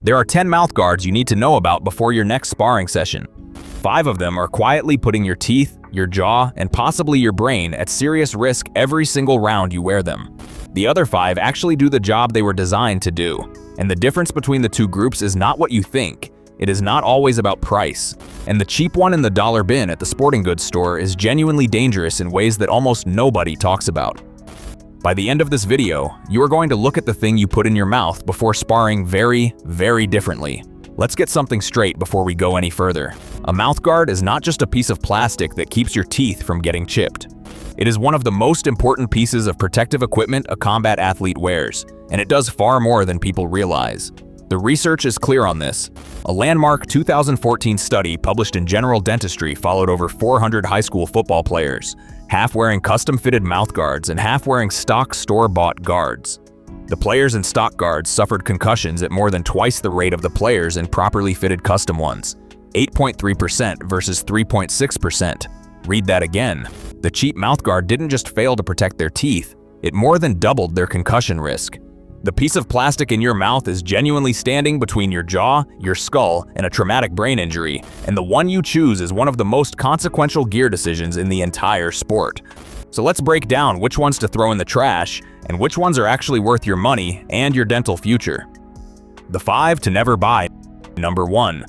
There are 10 mouth guards you need to know about before your next sparring session. 5 of them are quietly putting your teeth, your jaw, and possibly your brain at serious risk every single round you wear them. The other 5 actually do the job they were designed to do. And the difference between the two groups is not what you think. It is not always about price. And the cheap one in the dollar bin at the sporting goods store is genuinely dangerous in ways that almost nobody talks about. By the end of this video, you are going to look at the thing you put in your mouth before sparring very, very differently. Let's get something straight before we go any further. A mouth guard is not just a piece of plastic that keeps your teeth from getting chipped. It is one of the most important pieces of protective equipment a combat athlete wears, and it does far more than people realize. The research is clear on this. A landmark 2014 study published in General Dentistry followed over 400 high school football players, half wearing custom-fitted mouth guards and half wearing stock store-bought guards. The players in stock guards suffered concussions at more than twice the rate of the players in properly fitted custom ones, 8.3% versus 3.6%. Read that again. The cheap mouth guard didn't just fail to protect their teeth, it more than doubled their concussion risk. The piece of plastic in your mouth is genuinely standing between your jaw, your skull, and a traumatic brain injury, and the one you choose is one of the most consequential gear decisions in the entire sport. So let's break down which ones to throw in the trash and which ones are actually worth your money and your dental future. The 5 to never buy. Number 1.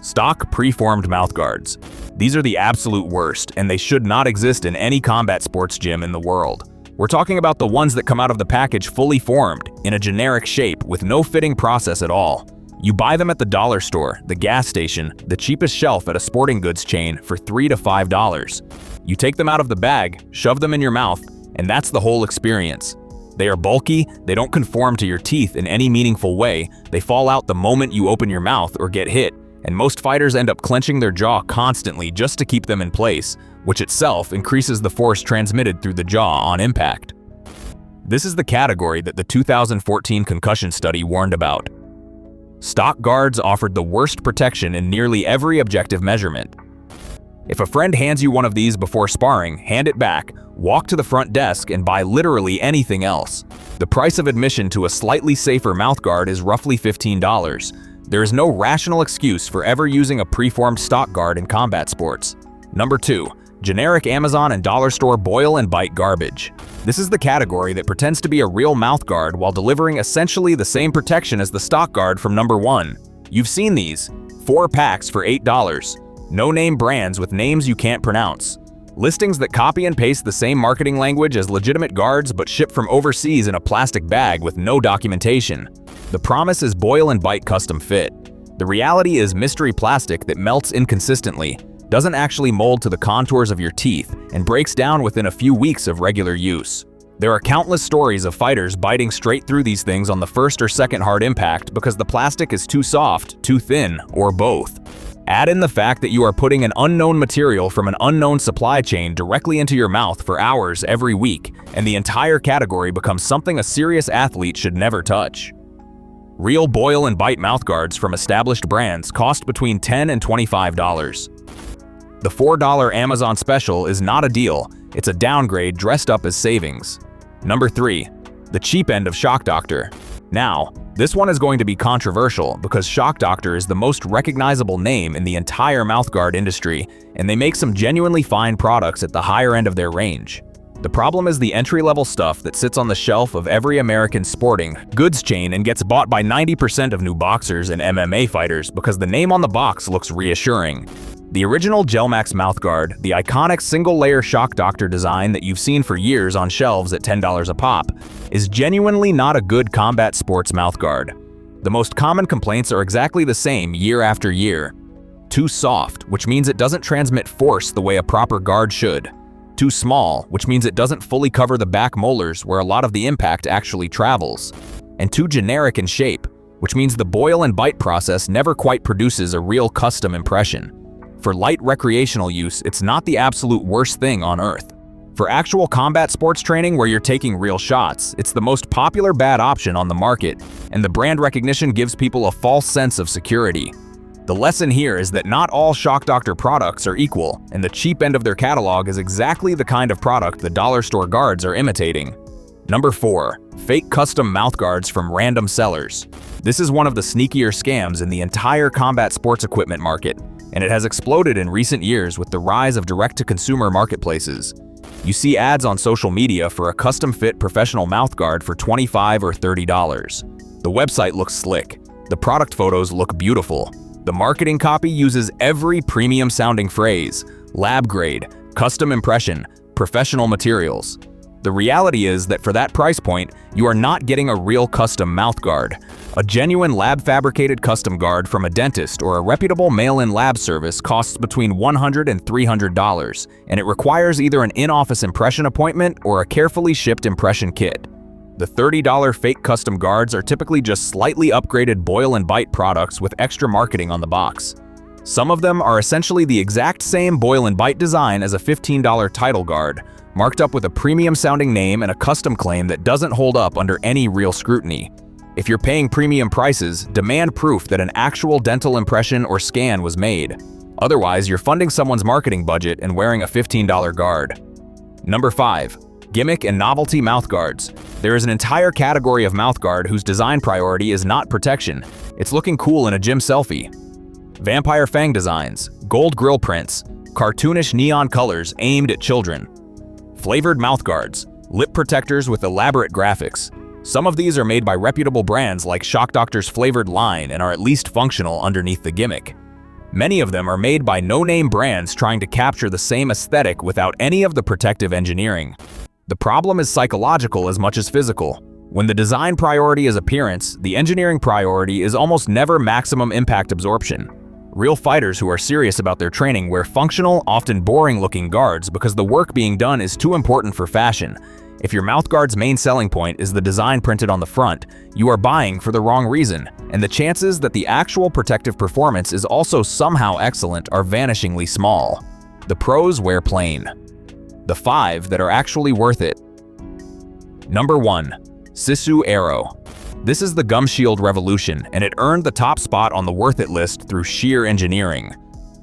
Stock preformed mouth guards. These are the absolute worst, and they should not exist in any combat sports gym in the world. We're talking about the ones that come out of the package fully formed, in a generic shape, with no fitting process at all. You buy them at the dollar store, the gas station, the cheapest shelf at a sporting goods chain for $3 to $5. You take them out of the bag, shove them in your mouth, and that's the whole experience. They are bulky, they don't conform to your teeth in any meaningful way, they fall out the moment you open your mouth or get hit, and most fighters end up clenching their jaw constantly just to keep them in place, which itself increases the force transmitted through the jaw on impact. This is the category that the 2014 concussion study warned about. Stock guards offered the worst protection in nearly every objective measurement. If a friend hands you one of these before sparring, hand it back, walk to the front desk, and buy literally anything else. The price of admission to a slightly safer mouth guard is roughly $15. There is no rational excuse for ever using a preformed stock guard in combat sports. Number 2. Generic Amazon and dollar store boil and bite garbage. This is the category that pretends to be a real mouth guard while delivering essentially the same protection as the stock guard from number 1. You've seen these. 4 packs for $8. No-name brands with names you can't pronounce. Listings that copy and paste the same marketing language as legitimate guards but ship from overseas in a plastic bag with no documentation. The promise is boil and bite custom fit. The reality is mystery plastic that melts inconsistently, doesn't actually mold to the contours of your teeth, and breaks down within a few weeks of regular use. There are countless stories of fighters biting straight through these things on the first or second hard impact because the plastic is too soft, too thin, or both. Add in the fact that you are putting an unknown material from an unknown supply chain directly into your mouth for hours every week, and the entire category becomes something a serious athlete should never touch. Real boil and bite mouthguards from established brands cost between $10 and $25. The $4 Amazon special is not a deal, it's a downgrade dressed up as savings. Number 3. The cheap end of Shock Doctor. Now, this one is going to be controversial because Shock Doctor is the most recognizable name in the entire mouthguard industry, and they make some genuinely fine products at the higher end of their range. The problem is the entry-level stuff that sits on the shelf of every American sporting goods chain and gets bought by 90% of new boxers and MMA fighters because the name on the box looks reassuring. The original Gelmax mouthguard, the iconic single-layer Shock Doctor design that you've seen for years on shelves at $10 a pop, is genuinely not a good combat sports mouthguard. The most common complaints are exactly the same year after year. Too soft, which means it doesn't transmit force the way a proper guard should. Too small, which means it doesn't fully cover the back molars where a lot of the impact actually travels. And too generic in shape, which means the boil and bite process never quite produces a real custom impression. For light recreational use, it's not the absolute worst thing on earth. For actual combat sports training where you're taking real shots, it's the most popular bad option on the market, and the brand recognition gives people a false sense of security. The lesson here is that not all Shock Doctor products are equal, and the cheap end of their catalog is exactly the kind of product the dollar store guards are imitating. Number 4. Fake custom mouthguards from random sellers. This is one of the sneakier scams in the entire combat sports equipment market, and it has exploded in recent years with the rise of direct-to-consumer marketplaces. You see ads on social media for a custom-fit professional mouthguard for $25 or $30. The website looks slick. The product photos look beautiful. The marketing copy uses every premium-sounding phrase: lab grade, custom impression, professional materials. The reality is that for that price point, you are not getting a real custom mouthguard. A genuine lab-fabricated custom guard from a dentist or a reputable mail-in lab service costs between $100 and $300, and it requires either an in-office impression appointment or a carefully shipped impression kit. The $30 fake custom guards are typically just slightly upgraded boil and bite products with extra marketing on the box. Some of them are essentially the exact same boil and bite design as a $15 title guard, marked up with a premium-sounding name and a custom claim that doesn't hold up under any real scrutiny. If you're paying premium prices, demand proof that an actual dental impression or scan was made. Otherwise, you're funding someone's marketing budget and wearing a $15 guard. Number 5. Gimmick and novelty mouthguards. There is an entire category of mouthguard whose design priority is not protection. It's looking cool in a gym selfie. Vampire fang designs, gold grill prints, cartoonish neon colors aimed at children. Flavored mouthguards, lip protectors with elaborate graphics. Some of these are made by reputable brands like Shock Doctor's flavored line and are at least functional underneath the gimmick. Many of them are made by no-name brands trying to capture the same aesthetic without any of the protective engineering. The problem is psychological as much as physical. When the design priority is appearance, the engineering priority is almost never maximum impact absorption. Real fighters who are serious about their training wear functional, often boring-looking guards because the work being done is too important for fashion. If your mouthguard's main selling point is the design printed on the front, you are buying for the wrong reason, and the chances that the actual protective performance is also somehow excellent are vanishingly small. The pros wear plain. The 5 that are actually worth it. Number 1. Sisu Aero. This is the gum shield revolution, and it earned the top spot on the worth it list through sheer engineering.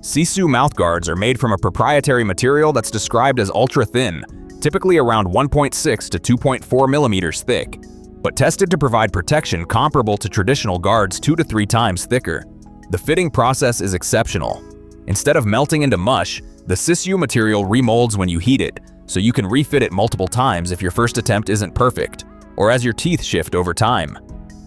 Sisu mouthguards are made from a proprietary material that's described as ultra-thin, typically around 1.6 to 2.4 millimeters thick, but tested to provide protection comparable to traditional guards 2 to 3 times thicker. The fitting process is exceptional. Instead of melting into mush, the Sisu material remolds when you heat it, so you can refit it multiple times if your first attempt isn't perfect, or as your teeth shift over time.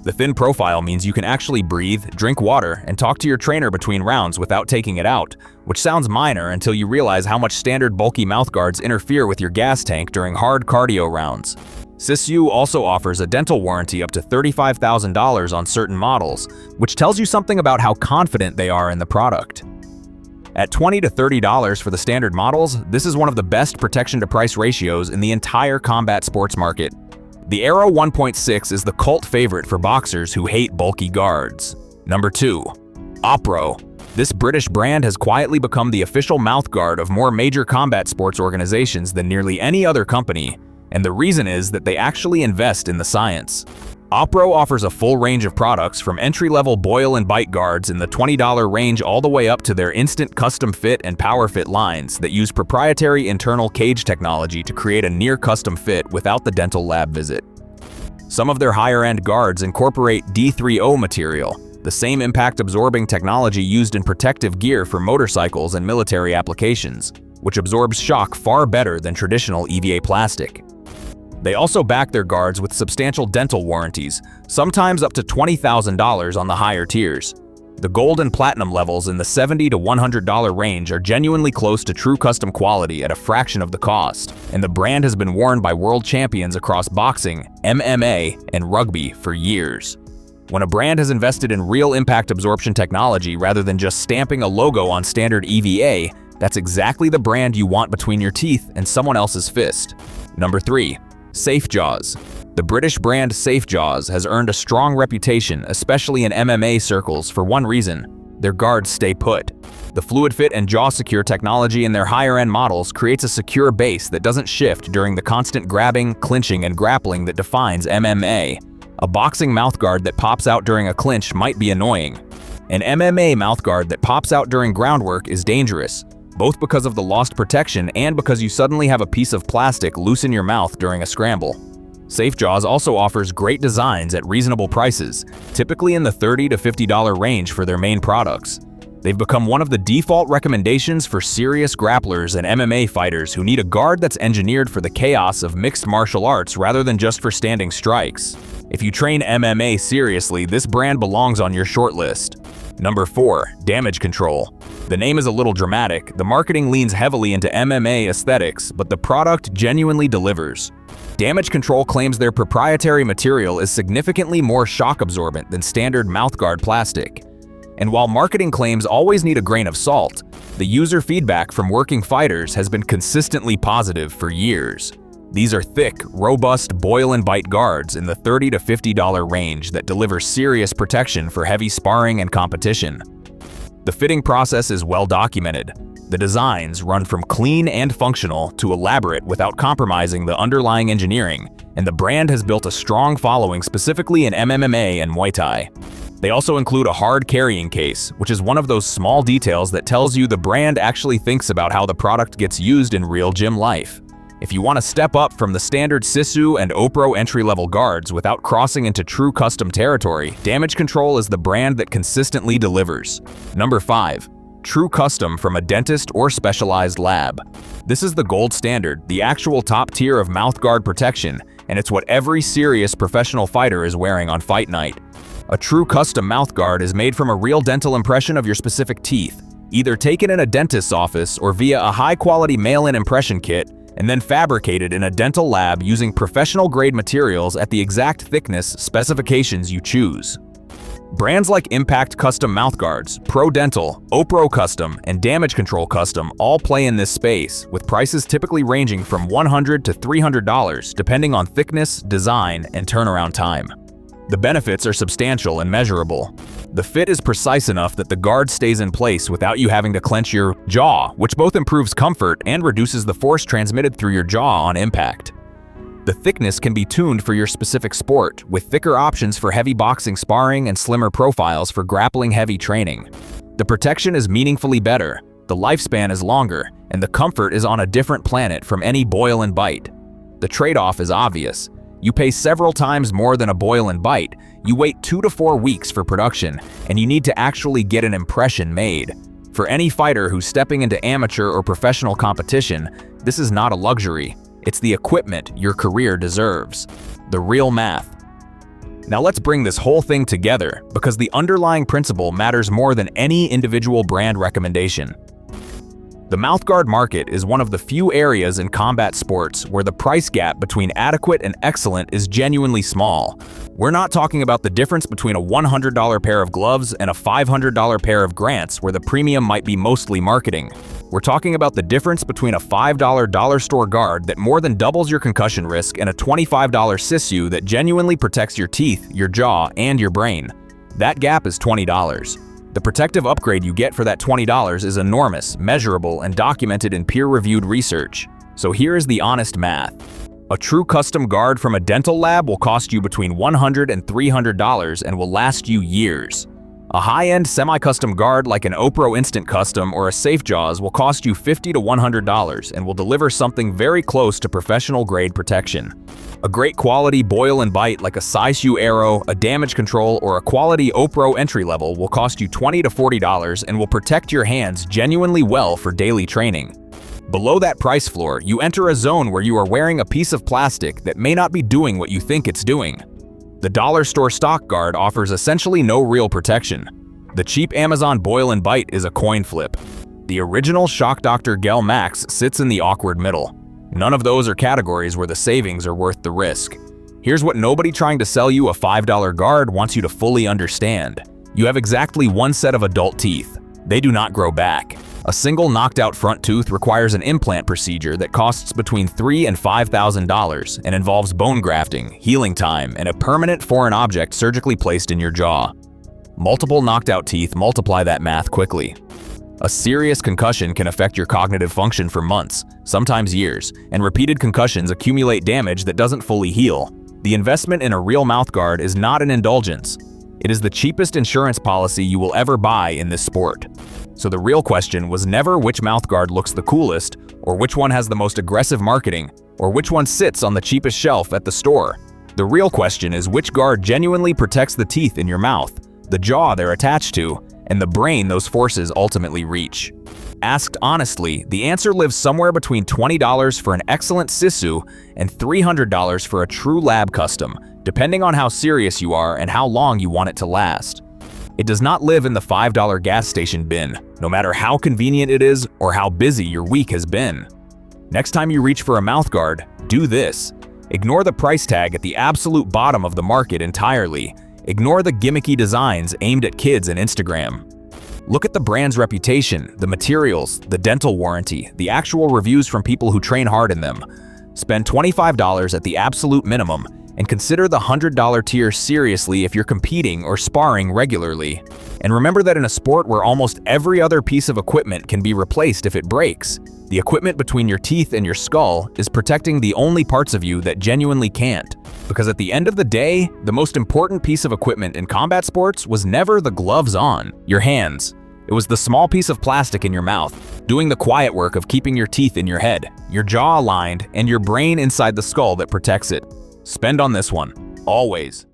The thin profile means you can actually breathe, drink water, and talk to your trainer between rounds without taking it out, which sounds minor until you realize how much standard bulky mouthguards interfere with your gas tank during hard cardio rounds. Sisu also offers a dental warranty up to $35,000 on certain models, which tells you something about how confident they are in the product. At $20 to $30 for the standard models, this is one of the best protection-to-price ratios in the entire combat sports market. The Aero 1.6 is the cult favorite for boxers who hate bulky guards. Number 2. Opro. This British brand has quietly become the official mouthguard of more major combat sports organizations than nearly any other company, and the reason is that they actually invest in the science. Opro offers a full range of products from entry-level boil and bite guards in the $20 range all the way up to their instant custom fit and power fit lines that use proprietary internal cage technology to create a near custom fit without the dental lab visit. Some of their higher-end guards incorporate D3O material, the same impact-absorbing technology used in protective gear for motorcycles and military applications, which absorbs shock far better than traditional EVA plastic. They also back their guards with substantial dental warranties, sometimes up to $20,000 on the higher tiers. The gold and platinum levels in the $70 to $100 range are genuinely close to true custom quality at a fraction of the cost, and the brand has been worn by world champions across boxing, MMA, and rugby for years. When a brand has invested in real impact absorption technology rather than just stamping a logo on standard EVA, that's exactly the brand you want between your teeth and someone else's fist. Number 3. SafeJaws. The British brand SafeJaws has earned a strong reputation, especially in MMA circles, for one reason: their guards stay put. The fluid fit and jaw secure technology in their higher-end models creates a secure base that doesn't shift during the constant grabbing, clinching, and grappling that defines MMA. A boxing mouthguard that pops out during a clinch might be annoying. An MMA mouthguard that pops out during groundwork is dangerous, both because of the lost protection and because you suddenly have a piece of plastic loose in your mouth during a scramble. SafeJaws also offers great designs at reasonable prices, typically in the $30 to $50 range for their main products. They've become one of the default recommendations for serious grapplers and MMA fighters who need a guard that's engineered for the chaos of mixed martial arts rather than just for standing strikes. If you train MMA seriously, this brand belongs on your shortlist. Number 4. Damage control. The name is a little dramatic. The marketing leans heavily into MMA aesthetics, but the product genuinely delivers. Damage control claims their proprietary material is significantly more shock absorbent than standard mouthguard plastic. And while marketing claims always need a grain of salt, the user feedback from working fighters has been consistently positive for years. These are thick, robust boil and bite guards in the $30 to $50 range that deliver serious protection for heavy sparring and competition. The fitting process is well documented. The designs run from clean and functional to elaborate without compromising the underlying engineering, and the brand has built a strong following specifically in MMA and Muay Thai. They also include a hard carrying case, which is one of those small details that tells you the brand actually thinks about how the product gets used in real gym life. If you want to step up from the standard Sisu and Opro entry-level guards without crossing into true custom territory, Damage Control is the brand that consistently delivers. Number 5. True custom from a dentist or specialized lab. This is the gold standard, the actual top tier of mouthguard protection, and it's what every serious professional fighter is wearing on fight night. A true custom mouthguard is made from a real dental impression of your specific teeth, either taken in a dentist's office or via a high-quality mail-in impression kit, and then fabricated in a dental lab using professional-grade materials at the exact thickness specifications you choose. Brands like Impact Custom Mouthguards, Pro Dental, Opro Custom, and Damage Control Custom all play in this space, with prices typically ranging from $100 to $300 depending on thickness, design, and turnaround time. The benefits are substantial and measurable. The fit is precise enough that the guard stays in place without you having to clench your jaw, which both improves comfort and reduces the force transmitted through your jaw on impact. The thickness can be tuned for your specific sport, with thicker options for heavy boxing sparring and slimmer profiles for grappling heavy training. The protection is meaningfully better, the lifespan is longer, and the comfort is on a different planet from any boil and bite. The trade-off is obvious. You pay several times more than a boil and bite, you wait 2 to 4 weeks for production, and you need to actually get an impression made. For any fighter who's stepping into amateur or professional competition, this is not a luxury. It's the equipment your career deserves. The real math. Now let's bring this whole thing together, because the underlying principle matters more than any individual brand recommendation. The mouthguard market is one of the few areas in combat sports where the price gap between adequate and excellent is genuinely small. We're not talking about the difference between a $100 pair of gloves and a $500 pair of Grants where the premium might be mostly marketing. We're talking about the difference between a $5 dollar store guard that more than doubles your concussion risk and a $25 Sisu that genuinely protects your teeth, your jaw, and your brain. That gap is $20. The protective upgrade you get for that $20 is enormous, measurable, and documented in peer-reviewed research. So here is the honest math. A true custom guard from a dental lab will cost you between $100 and $300 and will last you years. A high-end semi-custom guard like an Opro Instant Custom or a SafeJaws will cost you $50 to $100 and will deliver something very close to professional-grade protection. A great quality boil and bite like a Sisu Aero, a Damage Control, or a quality Opro entry-level will cost you $20 to $40 and will protect your hands genuinely well for daily training. Below that price floor, you enter a zone where you are wearing a piece of plastic that may not be doing what you think it's doing. The dollar store stock guard offers essentially no real protection. The cheap Amazon boil and bite is a coin flip. The original Shock Dr. Gel Max sits in the awkward middle. None of those are categories where the savings are worth the risk. Here's what nobody trying to sell you a $5 guard wants you to fully understand. You have exactly one set of adult teeth. They do not grow back. A single knocked out front tooth requires an implant procedure that costs between $3,000 and $5,000 and involves bone grafting, healing time, and a permanent foreign object surgically placed in your jaw. Multiple knocked out teeth multiply that math quickly. A serious concussion can affect your cognitive function for months, sometimes years, and repeated concussions accumulate damage that doesn't fully heal. The investment in a real mouthguard is not an indulgence. It is the cheapest insurance policy you will ever buy in this sport. So the real question was never which mouthguard looks the coolest or which one has the most aggressive marketing, or which one sits on the cheapest shelf at the store. The real question is which guard genuinely protects the teeth in your mouth, the jaw they're attached to, and the brain those forces ultimately reach. Asked honestly, the answer lives somewhere between $20 for an excellent Sisu and $300 for a true lab custom, depending on how serious you are and how long you want it to last. It does not live in the $5 gas station bin, no matter how convenient it is or how busy your week has been. Next time you reach for a mouth guard, do this. Ignore the price tag at the absolute bottom of the market entirely. Ignore the gimmicky designs aimed at kids and Instagram. Look at the brand's reputation, the materials, the dental warranty, the actual reviews from people who train hard in them. Spend $25 at the absolute minimum and consider the $100 tier seriously if you're competing or sparring regularly. And remember that in a sport where almost every other piece of equipment can be replaced if it breaks, the equipment between your teeth and your skull is protecting the only parts of you that genuinely can't. Because at the end of the day, the most important piece of equipment in combat sports was never the gloves on, your hands. It was the small piece of plastic in your mouth, doing the quiet work of keeping your teeth in your head, your jaw aligned, and your brain inside the skull that protects it. Spend on this one, always.